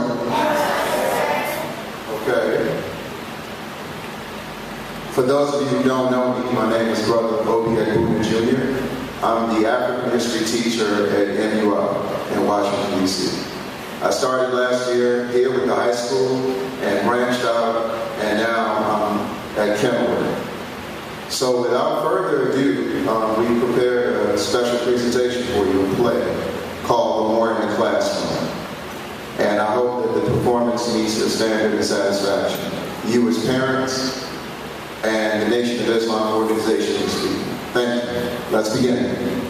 morning? Okay. For those of you who don't know me, my name is Brother Obi Egbuna Jr. I'm the African history teacher at MUI in Washington, D.C. I started last year here with the high school and branched out, and now I'm at Kenwood. So without further ado, we prepared a special presentation for you, a play called The War in the Classroom. And I hope that the performance meets the standard and satisfaction. You as parents and the Nation of Islam organization is speaking. Thank you. Let's begin.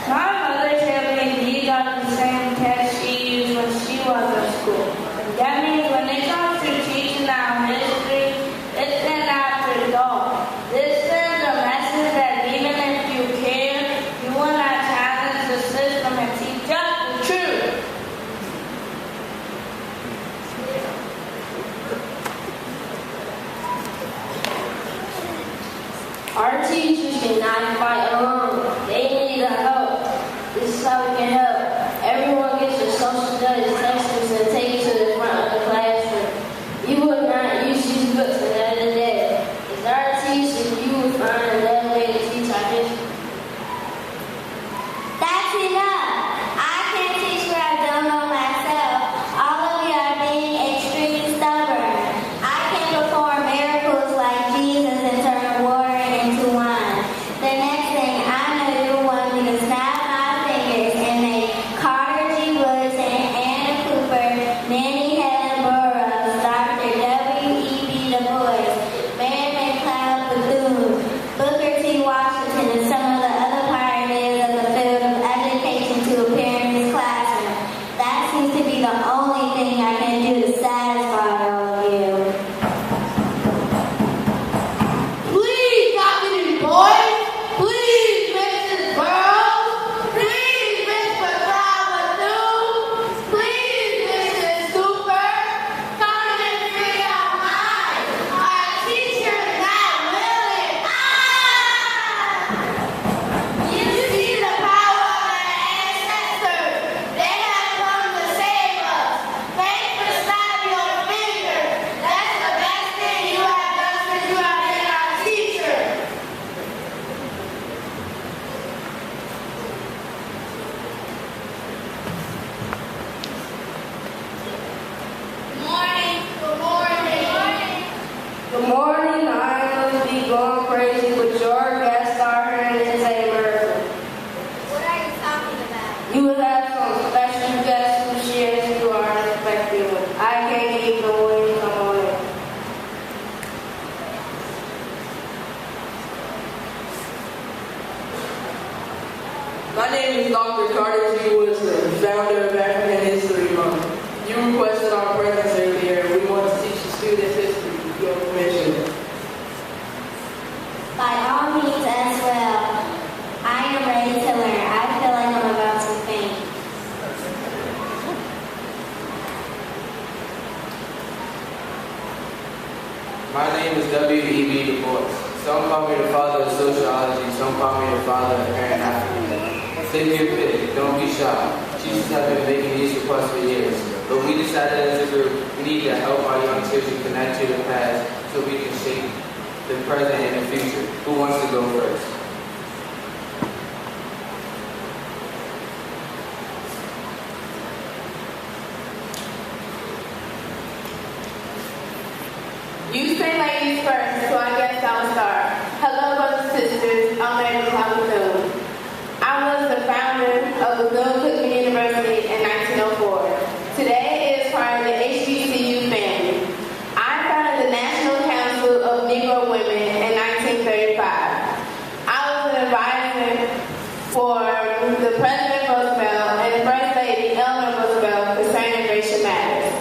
My mother told me these are the same tests she used when she was at school. That means when they come teachers cannot fight alone. They need our help. This is how we can help. Everyone gets your social studies textbooks and take it to the front of the classroom. You will not use these books another day. As our teachers, you will find another way to teach our history. That's enough. I can't teach what I don't know myself. All of you are being extremely stubborn. I can perform miracles like Jesus and turn water into wine. The next thing I know, you want me to snap my fingers and make Carter G. Woods and Anna Cooper, Nanny Helen Burroughs, Dr. W.E.B. Du Bois, Mary McLeod Bethune, Booker T. Washington, and some of the other pioneers of the field of education to appear in this classroom. That seems to be the only thing I can do to satisfy all of you. Please, Dr. Du Bois. Please, Mrs. Burroughs. Please, Mr. Bethune. Please, Mrs. Cooper. Come and free our minds. Our teacher is not willing. You see the power of our ancestors. They have come to save us. Thanks for snapping your finger. That's the best thing you have done since you have been our teacher. Morning. Good morning. Good morning. I must be going crazy with your guest star and his neighbor. What are you talking about? You will have some special guests who shares you are unexpected with. I can't keep them when you come on in. My name is Dr. Carter G. Woodson, founder of African History Month. You requested our presence earlier, and we want to teach the students history with your permission. By all means as well. I am ready to learn. I feel like I'm about to faint. My name is W.E.B. Du Bois. Some call me the father of sociology, some call me the father of parent Africa. Take your pick, don't be shy. Teachers have been making these requests for years, but we decided as a group we need to help our young children connect to the past so we can shape the present and the future. Who wants to go first? You say ladies first, so I guess I'll start. Hello, brothers and sisters. I'm Mary McLeod Bethune. I was the founder of Bethune-Cookman University in 1904. Today is part of the HBCU family. I founded the National Council of Negro Women in 1935. I was an advisor for the President Roosevelt and the First Lady Eleanor Roosevelt concerning racial matters.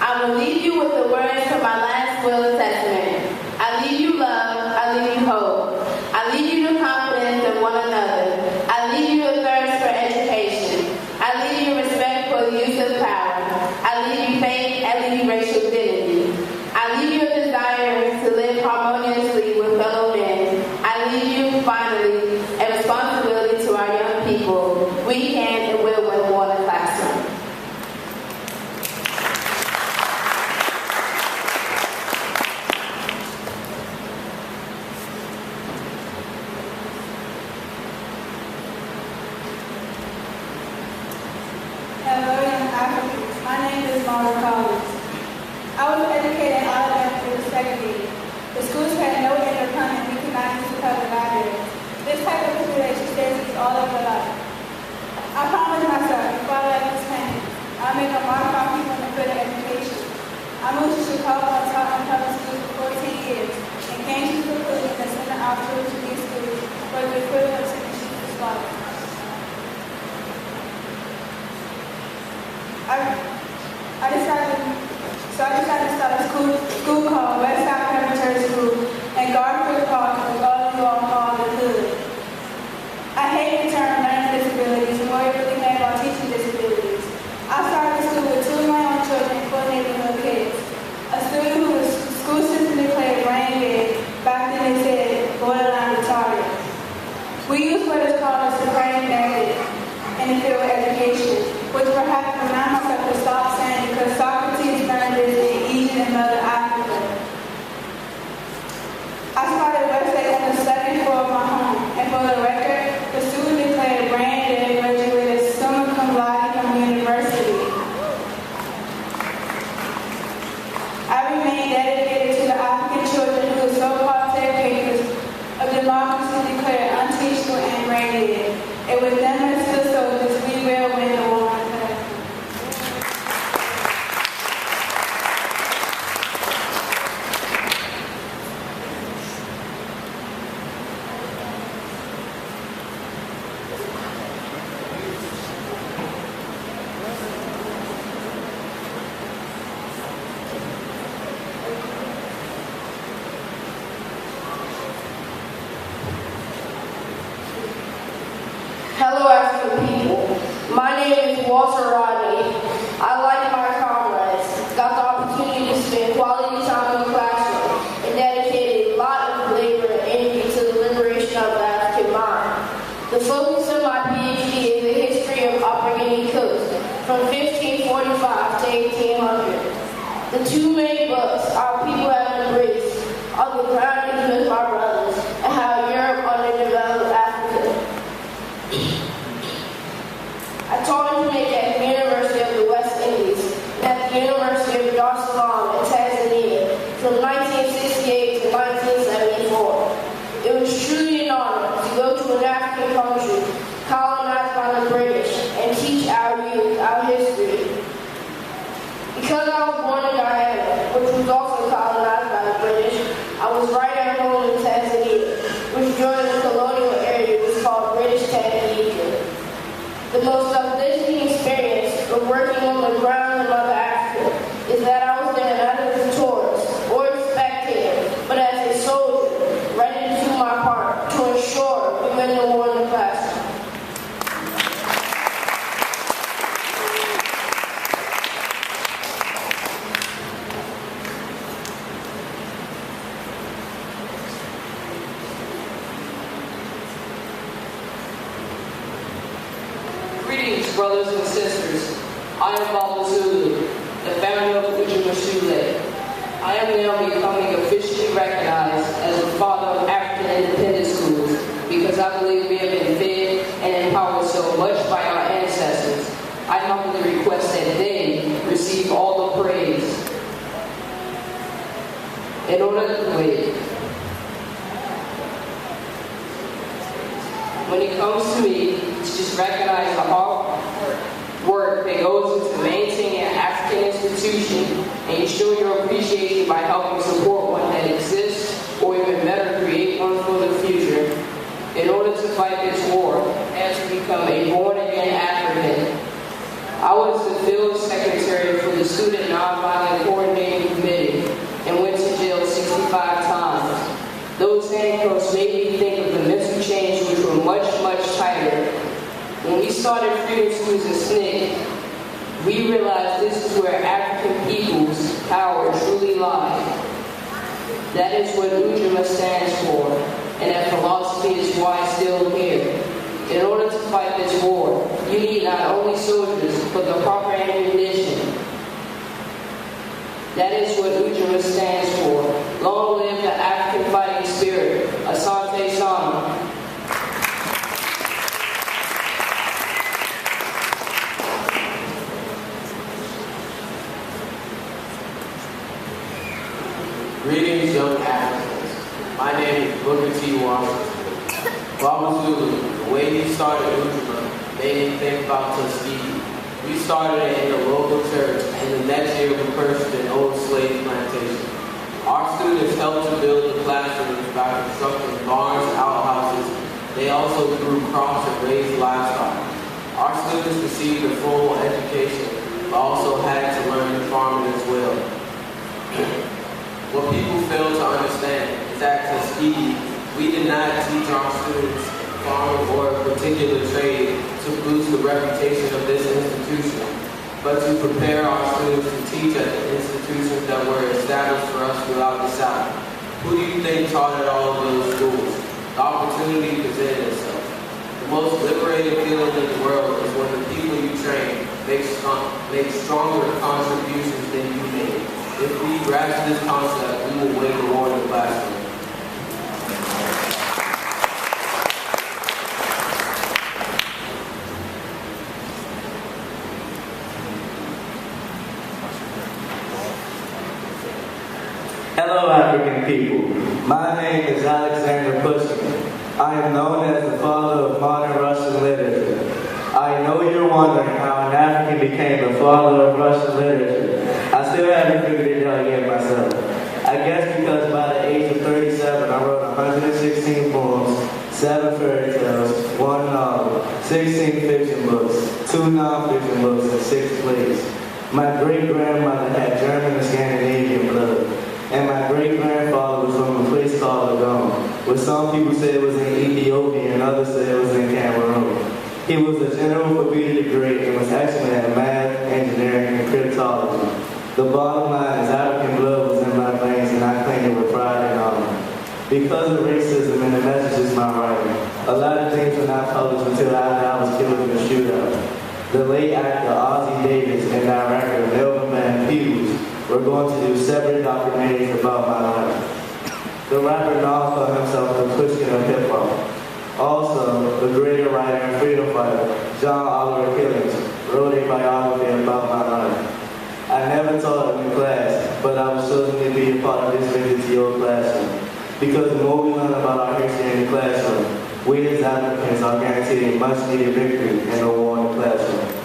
I will leave you with the words from my last will and testament. I leave you love, I leave you hope. I leave you the confidence in one another. I leave you a thirst for education. I leave you respect for the use of power. I leave you faith, I leave you racial dignity. I leave you a desire to live harmoniously with fellow men. I leave you, finally, a responsibility to our young people. We can and will win war in the classroom. Hello, young Africans. My name is Mara Collins. I was educated in Alabama through the segregated. The schools had no indoor plumbing. We could not use the public libraries. This type of situation stays with us all of our life. I promised myself, before I left this planet, I'll make a mark on people in the field of education. I moved to Chicago and taught in public schools for 14 years and came to the conclusion that sending our children to these schools was the equivalent of sending sheep to slaughter. I decided to start a school called Westside Preparatory School in Garfield Park, with all of you all call the hood. I hate the term learning disabilities, more it really meant about teaching disabilities. I started the school with 2 of my own children and 4 neighborhood kids. A student who was school system declared brain dead. Back then they said borderline so-called safe papers of democracy declared unteachable and brain dead. And with them as foot soldiers, we will win the war on terror. Hello, African people. My name is Walter Rodney. I, like my comrades, got the opportunity to spend quality time in the classroom and dedicated a lot of labor and energy to the liberation of the African mind. The focus of my PhD is the history of upbringing coast from 1545 to 1800. The two main books our people have embraced are The Groundings with My Brothers and How Europe Underdeveloped Africa. I taught information at the University of the West Indies and at the University of Dar es Salaam in Tanzania from 1968 to 1974. It was truly an honor to go to an African country colonized by the British and teach our youth our history. Because I was born in Guyana, which was also colonized by the British, I was right at home in Tanzania, which during the colonial era was called British Tanganyika. The most uplifting experience of working on the ground in Mother Africa is that I was there not as a tourist or a spectator, but as a soldier, ready to do my part to ensure we win the war in the classroom. Greetings, brothers and sisters. I am Baba Zulu, the founder of Egbuna Jr. I am now becoming officially recognized as the father of African independent schools because I believe we have been fed and empowered so much by our ancestors. I humbly request that they receive all the praise. In order to wait. When it comes to me, it's just recognize the hard work that goes into maintaining an African institution and you show your appreciation by helping support one that exists or even better create one for the future. In order to fight this war and to become a born-again African, I was the field secretary for the Student Nonviolent Coordinating Committee and went to jail 65 times. Those handcuffs made me think of the mental change which were much, much tighter. When we started Freedom Schools in SNCC, we realized this is where African people's power truly lies. That is what Egbuna stands for, and that philosophy is why it's still here. In order to fight this war, you need not only soldiers, but the proper ammunition. That is what Egbuna stands for. Long live the African fighting spirit. Asante Sana. Greetings, young Africans. My name is Booker T. Washington. Baba Zulu, the way he started Egbuna made me think about Tuskegee. We started it in a local church, and the next year we purchased an old slave plantation. Our students helped to build the classrooms by constructing barns and outhouses. They also grew crops and raised livestock. Our students received a formal education, but also had to learn farming as well. What people fail to understand is that at Tuskegee, we did not teach our students farming or a particular trade to boost the reputation of this institution, but to prepare our students to teach at the institutions that were established for us throughout the South. Who do you think taught at all of those schools? The opportunity presented itself. The most liberating feeling in the world is when the people you train make stronger contributions than you made. If we grasp this concept, we will win the war in the classroom. Hello, African people. My name is Alexander Pushkin. I am known as the father of modern Russian literature. I know you're wondering how an African became the father of Russian literature. I still haven't figured it out yet myself. I guess because by the age of 37, I wrote 116 poems, 7 fairy tales, 1 novel, 16 fiction books, 2 non-fiction books, and 6 plays. My great-grandmother had German and Scandinavian blood, and my great-grandfather was from a place called Legon, where some people say it was in Ethiopia and others say it was in Cameroon. He was a general for Peter the Great and was excellent at math, engineering, and cryptology. The bottom line is African blood was in my veins, and I claim it with pride and honor. Because of racism and the messages my writing, a lot of things were not published until after I was killed in a shootout. The late actor Ozzie Davis and director Melvin Van Peebles were going to do separate documentaries about my life. The rapper now called himself the Pushkin of hip-hop. Also, the greater writer and freedom fighter, John Oliver Killings, wrote a biography about my life. I never taught in class, but I was chosen to be a part of this visit to your classroom. Because the more we learn about our history in the classroom, we as Africans are guaranteed a much-needed victory in the war in the classroom.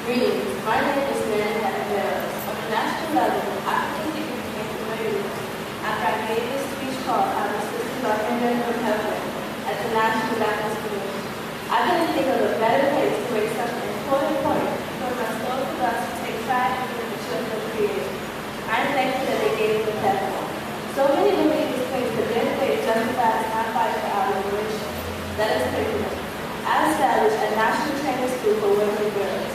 Greetings. My name is Nan Hattell. On the national level, African people became familiar with me after I gave this speech called "How the Sisters Are Hindered from Heaven" at the National Baptist Convention. I couldn't think of a better place to make such an important point for my soul for us to take pride in the children of creation. I am thankful that they gave me the platform. So many religious things that their faith justifies my fight for our liberation. Let us pray for them. I established a national training school for women and girls.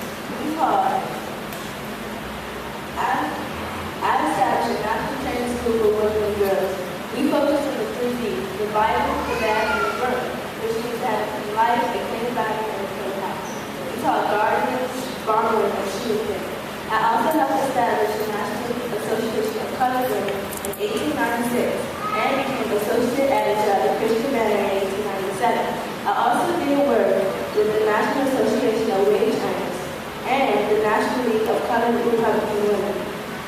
I established a national training school for women and girls. We focus on the 3 Ds, the Bible, the Dad, and the Word, which means to have life, a clean body, and a clean house. We taught gardening, farming, and shooting. I also helped establish the National Association of Colored Women in 1896 and became associate editor of the Christian Banner in 1897. I also did work with the National Association of Wage Earners and the National League of Colored Republican Women.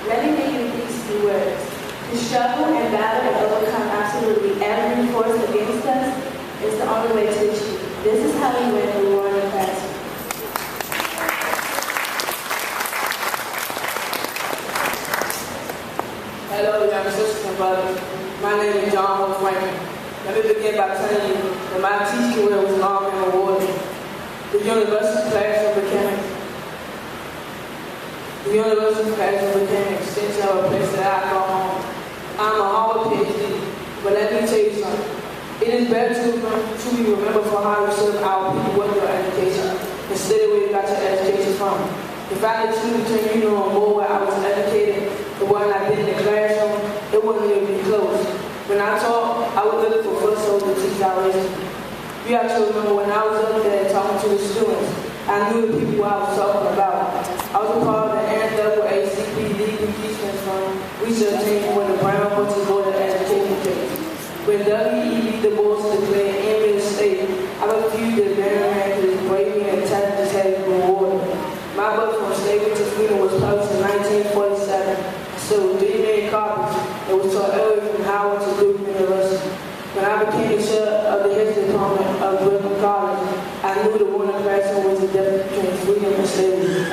Let me give you these 2 words. To struggle and battle and overcome absolutely every force against us is the only way to achieve. This is how we win the war in the classroom. Hello, young sisters and brothers. My name is John Franklin. Let me begin by telling you that my teaching career was long and rewarding. The university classroom became an extension of a place that I call home. I'm a Harvard PhD, but let me tell you something. It is better to be remembered for how you serve our people with your education instead of where you got your education from. If I could choose between you know more where I was educated the one I did in the classroom, it wouldn't even be close. When I taught, I would look for footholds to teach our race. You have to remember when I was up there talking to the students, I knew the people I was talking about. I was a part of the NAACP League Impeachment Fund research team for the Brown versus Board of Education case. When W.E.B. Du Bois declared enemy of state, I refused the very man for his bravery and intelligence had been rewarded. My book From Slavery to Freedom was published in 1947. I sold 3 million copies. It was taught early from Howard to Duke University. When I became the chair of the history department of Brooklyn College, I knew the war in the classroom was the difference between freedom and slavery.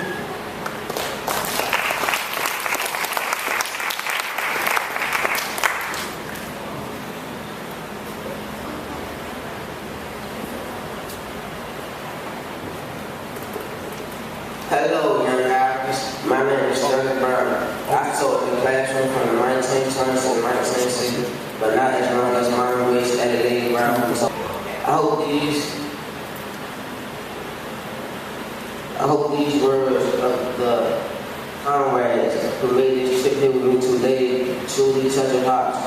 Hello, young Africans. My name is Sterling Brown. I taught in the classroom from the 1920s to the 1960s, but not as long as mine was at a lady Brown. I hope these words of the comrades who made this trip here with me today truly touch your hearts,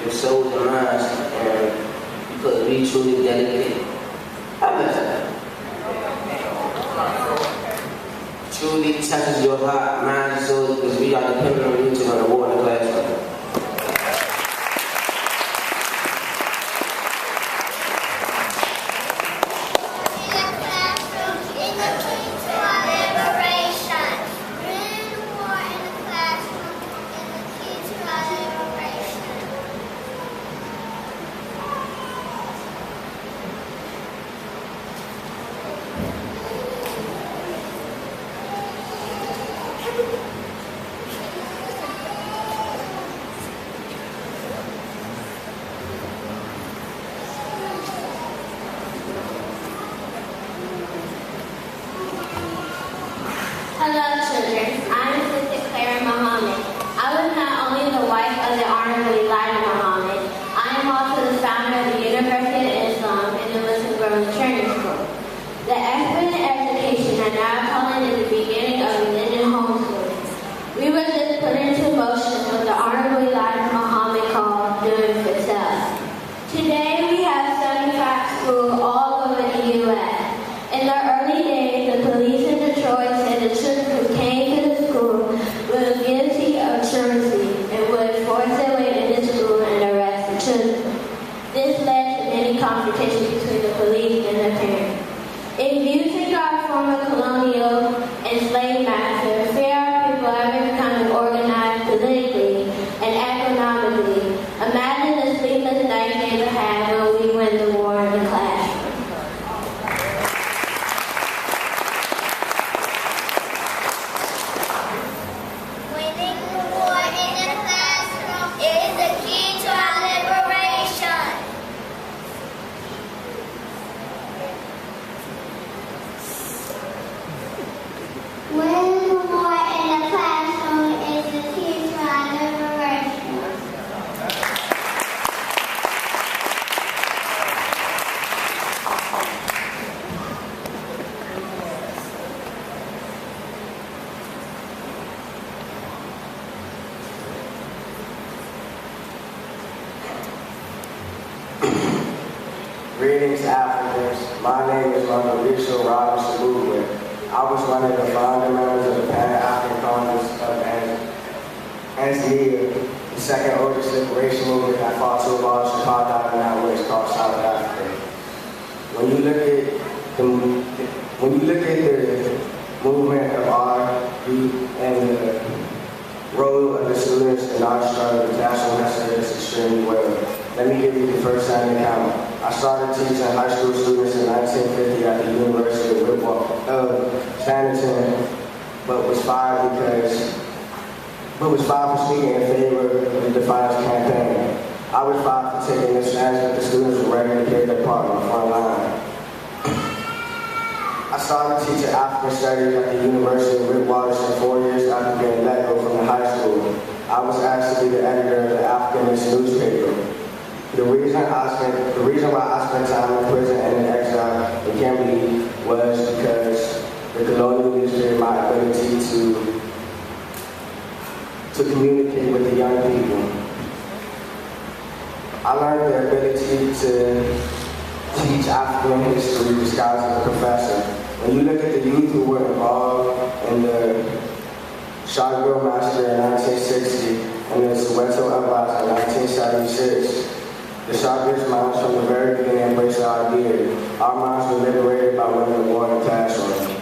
your souls and minds, and because we truly dedicated. Truly touches your heart, mind, and soul, because we are dependent on you to run the war in the classroom. children. This led to many confrontations between the police and their parents. In music, our former colonial and slave masters, fair people are becoming organized politically and economically. Imagine the sleepless nights they would have when we win the war in the classroom. Winning the war in the classroom is the key to our liberation. Winning the war in the classroom is the key to our liberation. Greetings, Africans. My name is Mauricio Robinson Movement. I was one of the founding members of the Pan-African Congress of Tanzania, the second oldest liberation movement that fought to abolish apartheid in that which called South Africa. When you look at the movement of our youth and the role of the students in our struggle, the national message is extremely well. Let me give you the first-hand account. I started teaching high school students in 1950 at the University of Sanderson, but was fired for speaking in favor of the Defiance campaign. I was fired for taking this stance, but the students were ready to play their part on the front line. I started teaching African studies at the University of Witwatersrand 4 years after being let go from the high school. I was asked to be the editor of the Africanist newspaper. The reason why I spent time in prison and in exile in Kimberley was because the colonial newspaper, my ability to communicate with the young people. I learned the ability to teach African history disguised as a professor. When you look at the youth who were involved in the Shottville Massacre in 1960 and the Soweto Uprising in 1976, the Shottville minds from the very beginning embraced the idea. Our minds were liberated by winning the war in the classroom.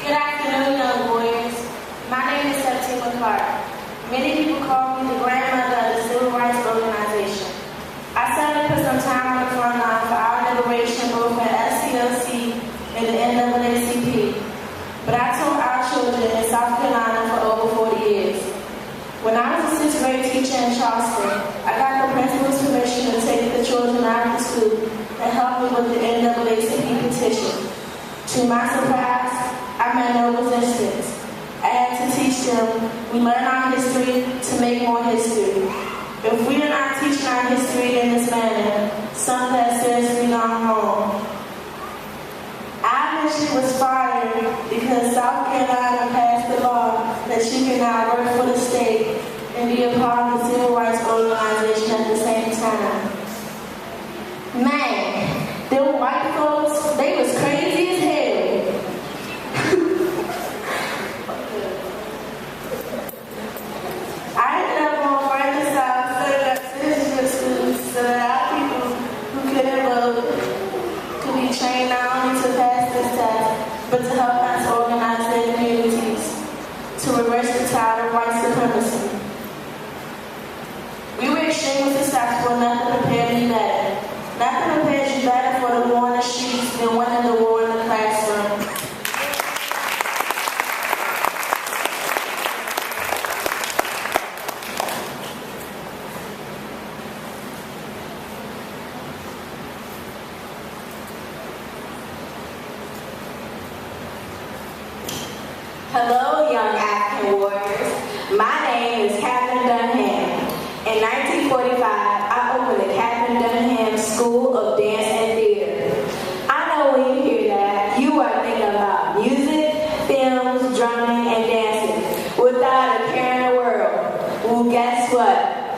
Good afternoon, young warriors. My name is Septima Clark. Many people call me the grandmother of the Civil Rights Organization. I certainly put some time on the front line for our liberation both at SCLC and the NAACP. But I taught our children in South Carolina for over 40 years. When I was a 6th grade teacher in Charleston, I got the principal's permission to take the children out of the school and help me with the NAACP petition. To my surprise, I met no resistance. I had to teach them we learn our history to make more history. If we are not teaching our history in this manner, something has seriously gone wrong. I initially was fired because South Carolina passed the law that you can now work for the state and be a part of the Civil Rights Organization at the same time. Man, them white folks, they was crazy as hell. I ended up on further side setting up citizenship schools so that our people who couldn't vote could be trained not only to pass this test, but to help us organize their communities to reverse the tide of white supremacy. We were extremely successful, nothing prepared me better. Nothing prepares you better for the war in the streets than winning the war in the classroom. Hello, young African warriors. My name is Catherine Dunham. In 1945, I opened the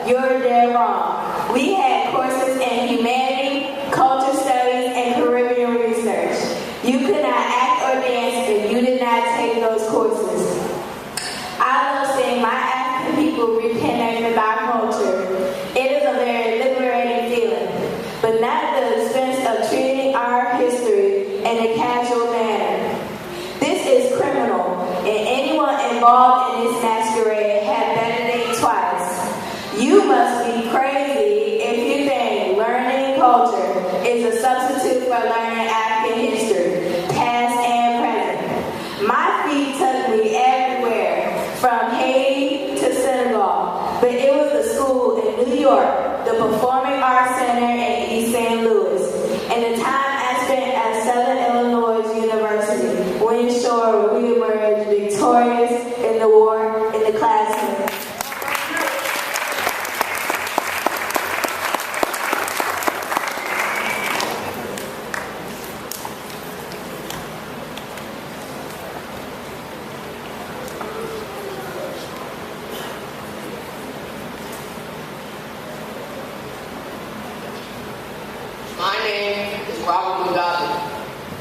you're dead wrong. We had courses in humanity, culture studies, and Caribbean research. You could not act or dance if you did not take those courses. I love seeing my African people reconnect with our culture. It is a very liberating feeling, but not at the expense of treating our history in a casual manner. This is criminal, and anyone involved in this masquerade had better think twice. You must be crazy if you think learning culture is a substitute for learning African history, past and present. My feet took me everywhere, from Haiti to Senegal, but it was the school in New York, the Performing Arts Center in East St. Louis, and the time I spent at Southern Illinois University, we ensured we emerged victorious in the war in the classroom. My name is Robert Mugabe,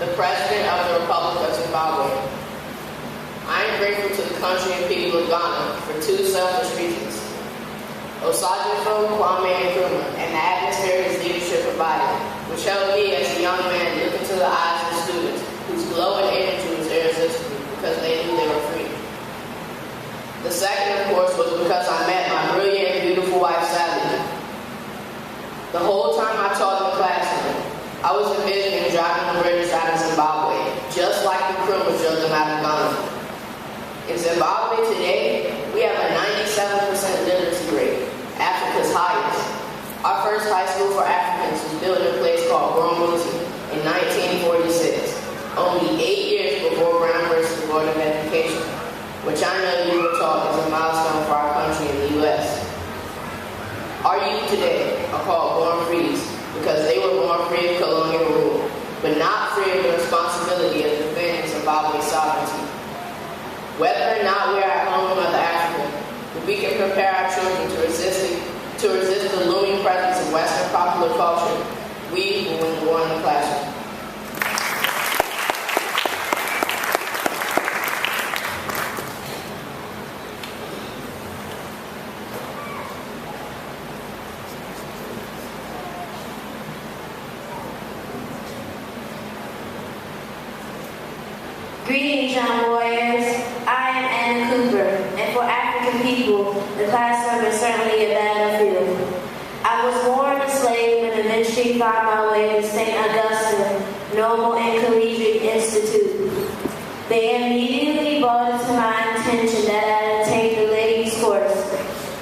the President of the Republic of Zimbabwe. I am grateful to the country and people of Ghana for two selfish reasons: Osagyefo Kwame Nkrumah and the atmosphere his leadership provided, which helped me as a young man look into the eyes of students whose glowing energy was irresistible because they knew they were free. The second, of course, was because I met my brilliant and beautiful wife, Sally. The whole time I taught in the classroom, I was envisioning driving the British out of Zimbabwe, just like the Nkrumah drove them out of Ghana. In Zimbabwe today, we have a 97% literacy rate, Africa's highest. Our first high school for Africans was built in a place called Goromuti in 1946, only 8 years before Brown versus the Board of Education, which I know you were taught is a milestone for our country in the U.S. Our youth today are called born frees because they were born free of colonial rule, but not free of the responsibility of defending Zimbabwe's sovereignty. Whether or not we are at home in Mother Africa, if we can prepare our children to resist the looming presence of Western popular culture, we will win the war in the classroom. Greetings, young warriors. I am Anna Cooper, and for African people, the classroom is certainly a battlefield. I was born a slave and eventually found my way to St. Augustine Noble and Collegiate Institute. They immediately brought it to my attention that I had to take the ladies' course.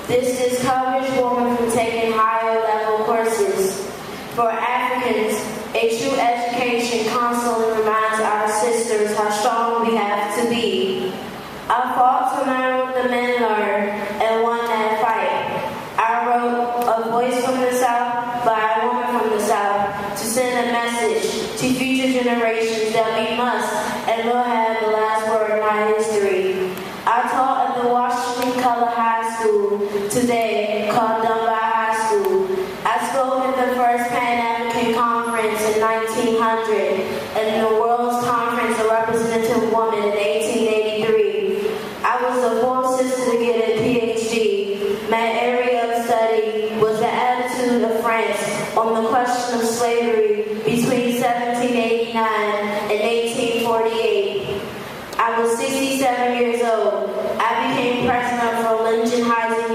This discouraged women from taking higher level courses. For Africans, a true education constantly reminds our sisters how strong we have to be. I fought to learn what the men learn and won that fight. I wrote A Voice from the South by a woman from the South to send a message to future generations that we must and will have the last word in our history. I taught at the Washington Color High School, today called Dunbar High School. I spoke at the first Pan-African Conference in 1900 and the World's Conference of Representative Women in 1883. I was the fourth sister to get a PhD. My area of study was the attitude of France on the question of slavery between 1789 and 1848. I was 67 years old. I became president for Lincoln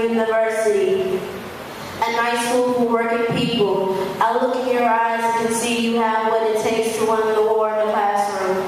University, a nice school for working people. I look in your eyes and can see you have what it takes to win the war in the classroom.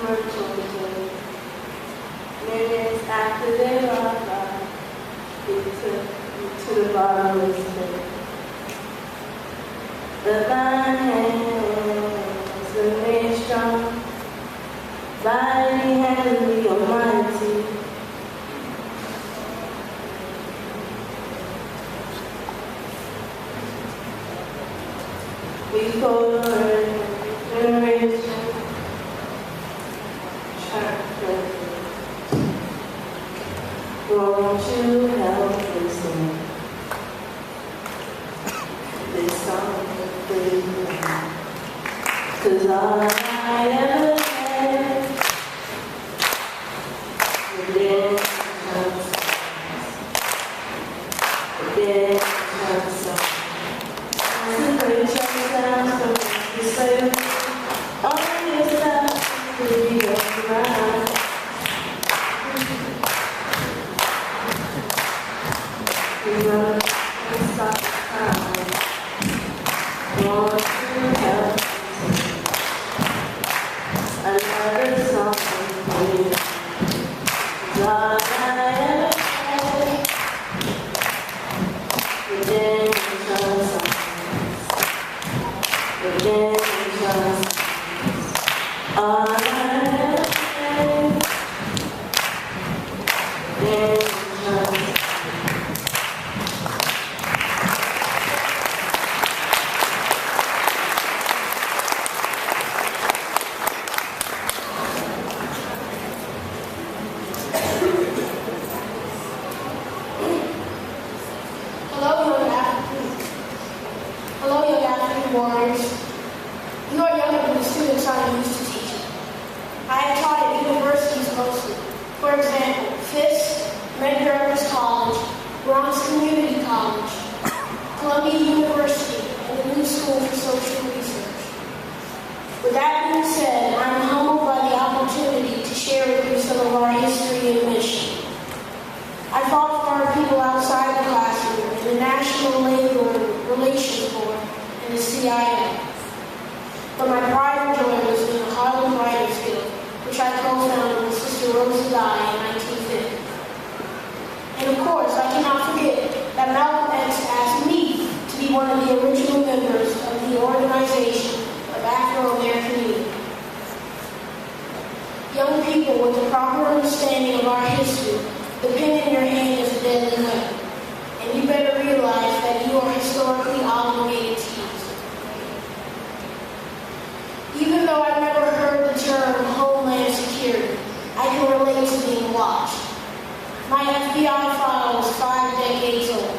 20 minutes after they arrived, it took me to the bottomless pit. The thine hands remain strong, mighty heavenly almighty. Before generation, won't you help me sing this song of praise? 'Cause all I ever had redemption songs. To bring your sounds from the soul, all yourself to be around. You know, stop time. Want to help another song for you. God, I ever had redemption songs. Redemption songs. All I ever had redemption songs. You are younger than the students I am used to teaching. I have taught at universities mostly. For example, Fisk, Medgar College, Bronx Community College, Columbia University, and the New School for Social Research. With that being said, I am humbled by the opportunity to share with you some of our history and mission. I fought for our people outside the classroom in the National Labor Relations Board and the CIA. But my pride and joy was in the Harlem Writers Guild, which I co-founded with Sister Rosa Dye in 1950. And of course, I cannot forget that Malcolm X asked me to be one of the original members of the Organization of Afro-American Youth. Young people with a proper understanding of our history, the pen in your hand is a deadly weapon. And you better realize that you are historically obligated to use it. Even though I've never heard the term Homeland Security, I can relate to being watched. My FBI file was 5 decades old.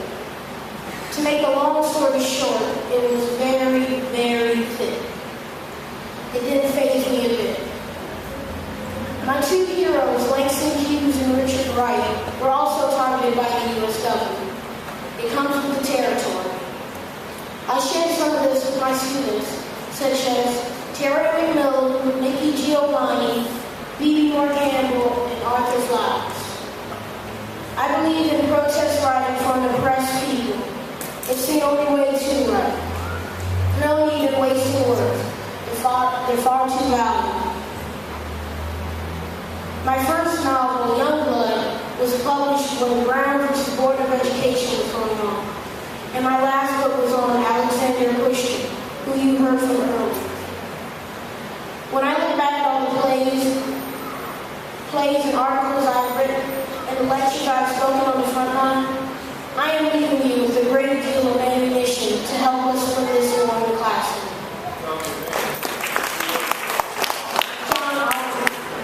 To make a long story short, it was very, very thick. It didn't faze me a bit. My two heroes, Langston Hughes and Richard Wright, were also targeted by the U.S. government. It comes with the territory. I shared some of this with my students, such as Terry McMillan, Nikki Giovanni, B.B. Moore Campbell, and Arthur Flowers. I believe in protest writing for an oppressed people. It's the only way to write. No need in wasting words. They're far too valuable. My first novel, Youngblood, was published when Brown v. Board of Education was going on. And my last book was on Alexander Pushkin, who you heard from earlier. When I look back at all the plays and articles I've written, and the lectures I've spoken on the front line, I am leaving you with a great deal of ammunition to help us win this war in the classroom.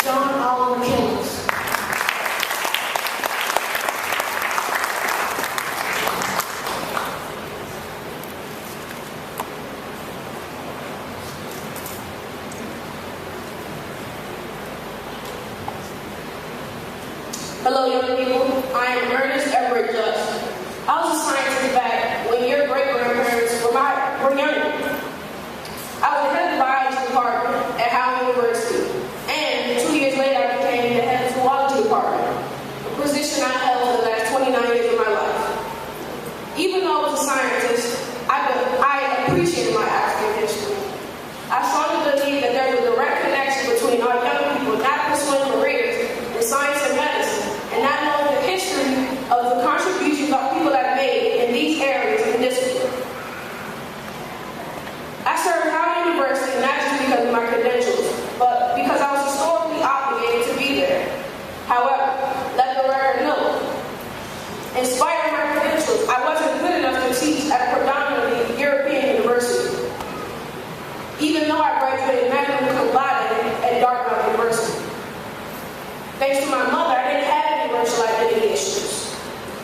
John Oliver Killings. Hello, young people. I am Ernest Everett Just. I was a scientist back when your great-grandparents were younger. I was the head of the biology department at Howard University, and 2 years later I became the head of the zoology department, a position I held for the last 29 years of my life. Even though I was a scientist, I appreciated my African history. I strongly believe that there is a direct connection between our young people thanks to my mother, I didn't have any racial identity issues.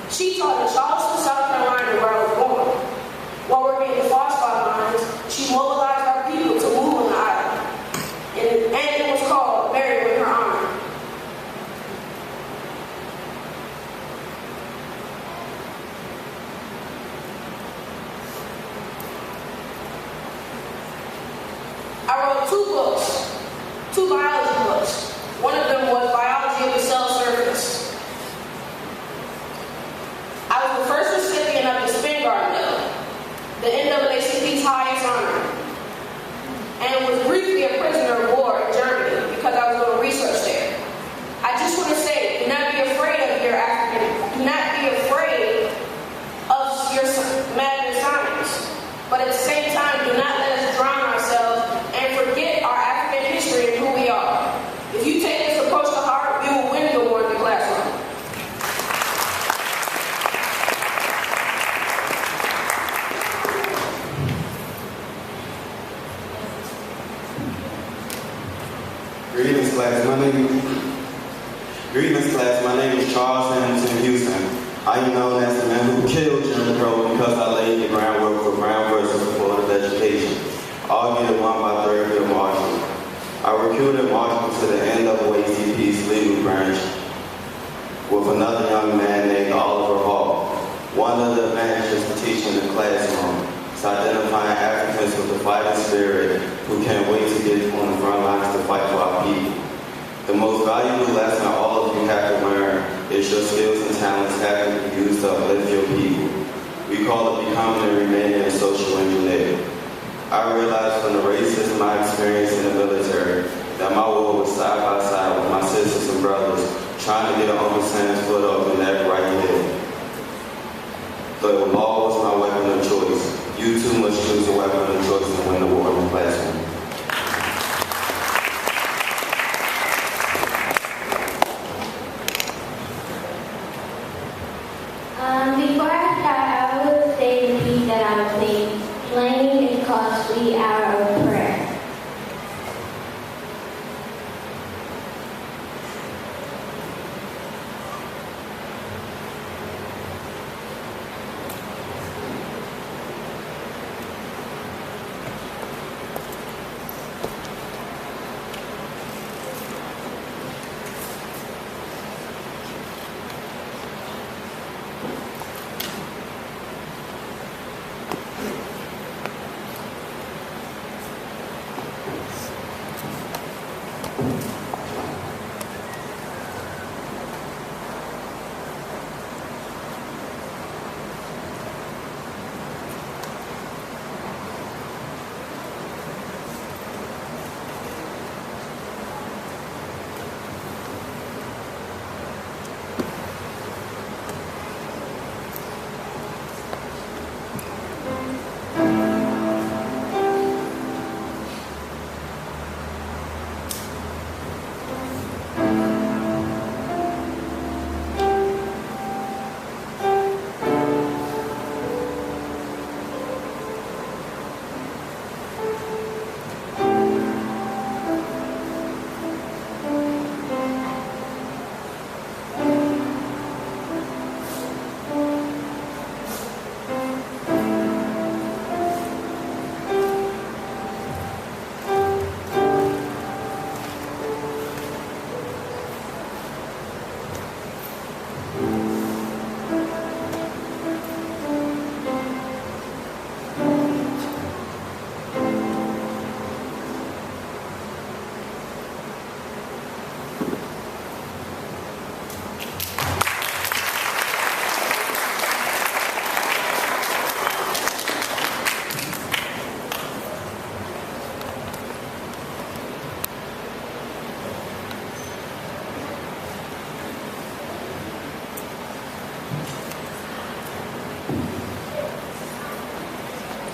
She taught in Charleston, South Carolina, where I was born. While working in the foster lines, she mobilized our people to move on the island. And it was called Buried with Her Honor. I wrote 2 books, 2 biology books. One of them was Biology of the Cell Surface. I was the first recipient of the Spingarn Medal, the NAACP's highest honor, and was briefly a prisoner of war in Germany because I was doing research there. I just want to say, do not be afraid of your African, do not be afraid of your mad in science, but at the same time, do not let us drown ourselves and forget our African history and who we are. If you take this approach to heart, you will win the war in the classroom. Greetings, class. My name is Charles Hamilton Houston. I am known as the man who killed Jim Crow because I laid the groundwork for Brown versus Supportive Education, argued won by Thurfield Marshall. I recruited Marshall to the NAACP's legal branch with another young man named Oliver Hall. One of the advantages of teaching in the classroom is identifying Africans with a fighting spirit who can't wait to get on the front lines to fight for our people. The most valuable lesson all of you have to learn is your skills and talents have to be used to uplift your people. We call it becoming and remaining a social engineer. I realized from the racism I experienced in the military that my war was side by side with my sisters and brothers trying to get an Uncle Sam's foot up in that right hill. The law was my weapon of choice. You too must choose a weapon of choice to win the war in the classroom. Before I start, I would say the piece that I would sing. Playing is called Sweet Hour of Prayer.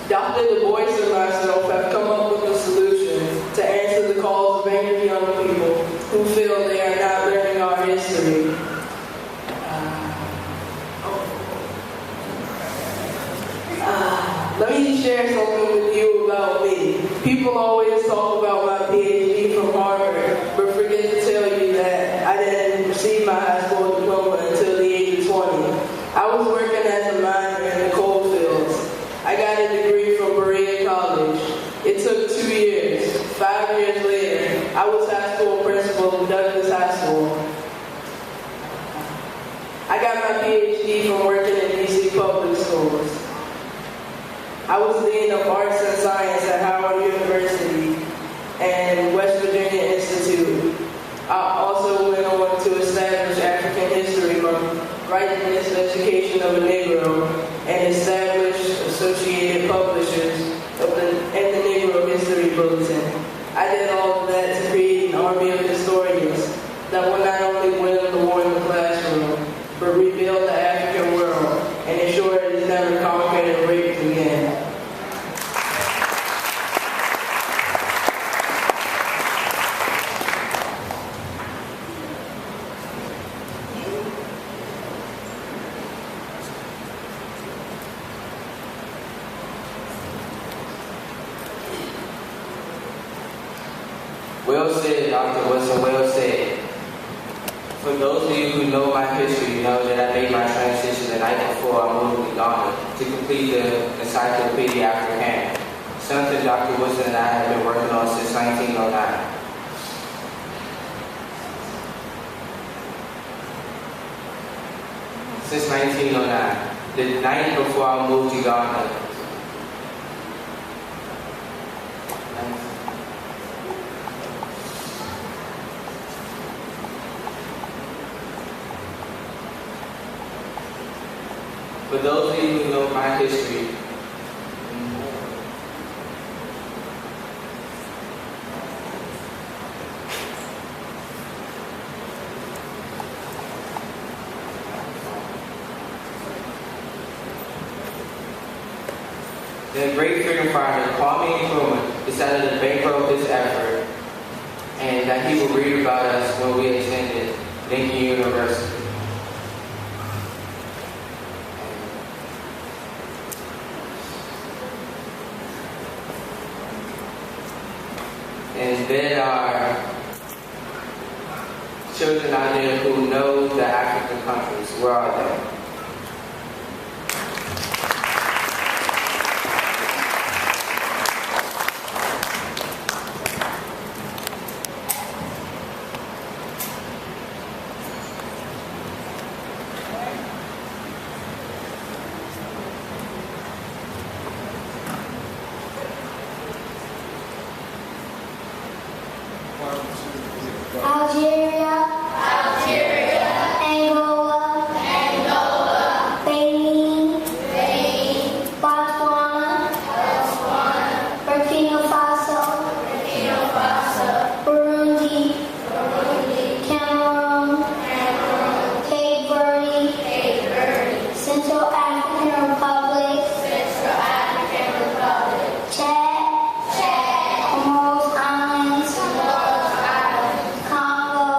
Dr. Du Bois and myself have come up with a solution to answer the calls of angry young people who feel they are not learning our history. Let me share something with you about me. People always talk about my PhD from Harvard, but forget to tell you that I didn't I was high school principal of Douglas High School. I got my PhD from working in DC public schools. I was Dean of Arts and Science at Howard University and West Virginia Institute. I also went on to establish African History Month, Writing is Education of a Negro, and establish Associated Publishers and the Negro History Bulletin. I did all of that to create an army of historians that will not only win the war in the classroom, but rebuild the African world and ensure it is never conquered and raped again. Well said, Dr. Wilson, well said. For those of you who know my history, you know that I made my transition the night before I moved to Ghana to complete the Encyclopedia Africana, something Dr. Wilson and I have been working on since 1909. Since 1909, the night before I moved to Ghana. For those of you who know my history, the great freedom fighter Kwame Nkrumah decided to bankrupt this effort and that he would read about us when we attended Lincoln University. And there are children out there who know the African countries. Where are they? Algeria, Angola, Benin, Botswana, Burkina Faso, Burundi, Cameroon, Cape Verde, Central African Republic, Chad, Comoros Islands, Congo,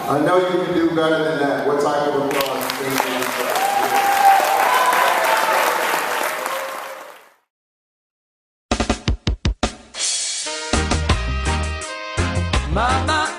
I know you can do better than that. What type of applause? Mama